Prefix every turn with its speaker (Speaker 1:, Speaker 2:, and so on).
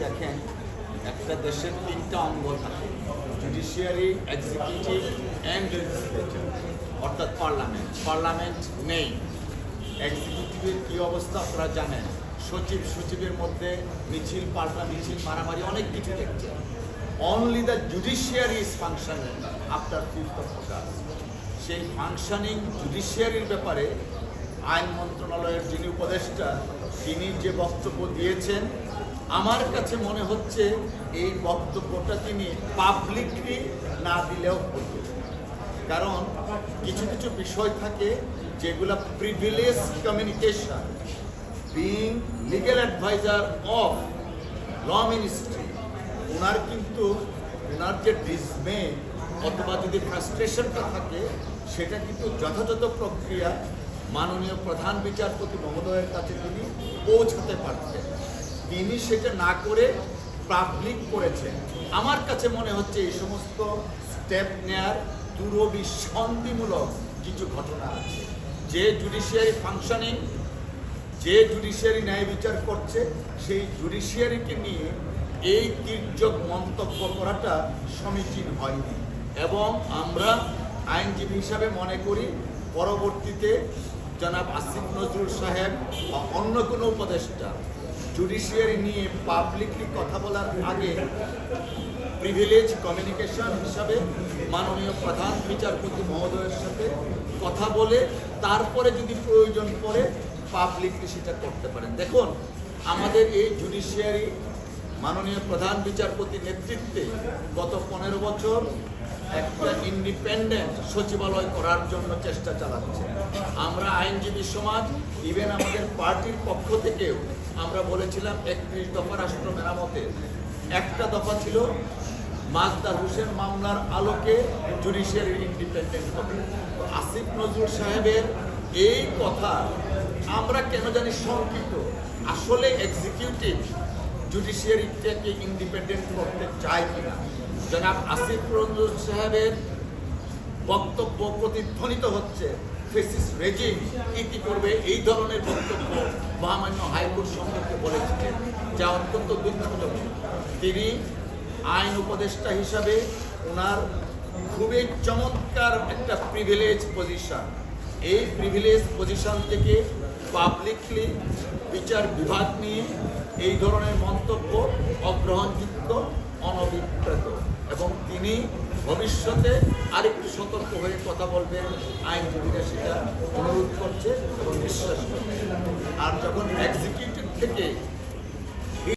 Speaker 1: দেখেন একটা দেশের তিনটা অঙ্গ থাকে, জুডিশিয়ারি, এক্সিকিউটিভ অ্যান্ড লেজিসলেচার, অর্থাৎ পার্লামেন্ট নেই। এক্সিকিউটিভের কী অবস্থা আপনারা জানেন, সচিবের মধ্যে মিছিল পাল্টা মিছিল, মারামারি, অনেক কিছু দেখছে। Only the judiciary is functioning after 5th of August। সেই ফাংশনিং জুডিশিয়ারির ব্যাপারে আইন মন্ত্রণালয়ের যিনি উপদেষ্টা, তিনি যে বক্তব্য দিয়েছেন, আমার কাছে মনে হচ্ছে এই বক্তব্যটা তিনি পাবলিকলি না দিলেও হতো। কারণ কিছু কিছু বিষয় থাকে যেগুলো privilege communication, being legal adviser of law ministry, ওনার কিন্তু ওনার যে ডিসমে অথবা যদি ফ্রাস্ট্রেশনটা থাকে, সেটা কিন্তু যথাযথ প্রক্রিয়া মাননীয় প্রধান বিচারপতি মহোদয়ের কাছে তিনি পৌঁছাতে পারতেন। তিনি সেটা না করে পাবলিক করেছেন। আমার কাছে মনে হচ্ছে এই সমস্ত স্টেপ নেয়ার দুরভিসন্ধিমূলক কিছু ঘটনা আছে। যে জুডিশিয়ারি ফাংশনিং, যে জুডিশিয়ারি ন্যায় বিচার করছে, সেই জুডিশিয়ারিকে নিয়ে এই তির্যক মন্তব্য করাটা সমীচীন হয়নি। এবং আমরা আইনজীবী হিসাবে মনে করি পরবর্তীতে জনাব আসিফ নজরুল সাহেব বা অন্য কোনো উপদেষ্টা জুডিশিয়ারি নিয়ে পাবলিকলি কথা বলার আগে প্রিভিলেজ কমিউনিকেশন হিসাবে মাননীয় প্রধান বিচারপতি মহোদয়ের সাথে কথা বলে তারপরে যদি প্রয়োজন পড়ে পাবলিকলি সেটা করতে পারেন। দেখুন, আমাদের এই জুডিশিয়ারি মাননীয় প্রধান বিচারপতির নেতৃত্বে গত 15 বছর একটা ইন্ডিপেন্ডেন্ট সচিবালয় করার জন্য চেষ্টা চালাচ্ছে। আমরা আইনজীবী সমাজ, ইভেন আমাদের পার্টির পক্ষ থেকেও আমরা বলেছিলাম 31 দফা রাষ্ট্র মেরামতের একটা দফা ছিল মাজদার হোসেন মামলার আলোকে জুডিশিয়ারি ইন্ডিপেন্ডেন্ট হবে। আসিফ নজরুল সাহেবের এই কথা আমরা কেন জানি শঙ্কিত, আসলে এক্সিকিউটিভ জুডিশিয়ারিটাকে ইন্ডিপেন্ডেন্ট করতে চায় কিনা। জনাব আসিফ নজরুল সাহেবের বক্তব্য প্রতিধ্বনিত হচ্ছে ফেসিস রেজিম কি করবে, এই ধরনের বক্তব্য মহামান্য হাইকোর্ট সম্পর্কে বলেছিলেন, যা অত্যন্ত দুঃখজনক। তিনি আইন উপদেষ্টা হিসাবে ওনার খুবই চমৎকার একটা প্রিভিলেজ পজিশন, এই প্রিভিলেজ পজিশন থেকে পাবলিকলি বিচার বিভাগ নিয়ে এই ধরনের মন্তব্য অগ্রহণযোগ্য, অনভিপ্রেত। এবং তিনি ভবিষ্যতে আরেকটু সতর্ক হয়ে কথা বলবেন, আইনজীবীরা সেটা অনুরোধ করছে এবং বিশ্বাস করছে। আর যখন এক্সিকিউটিভ থেকে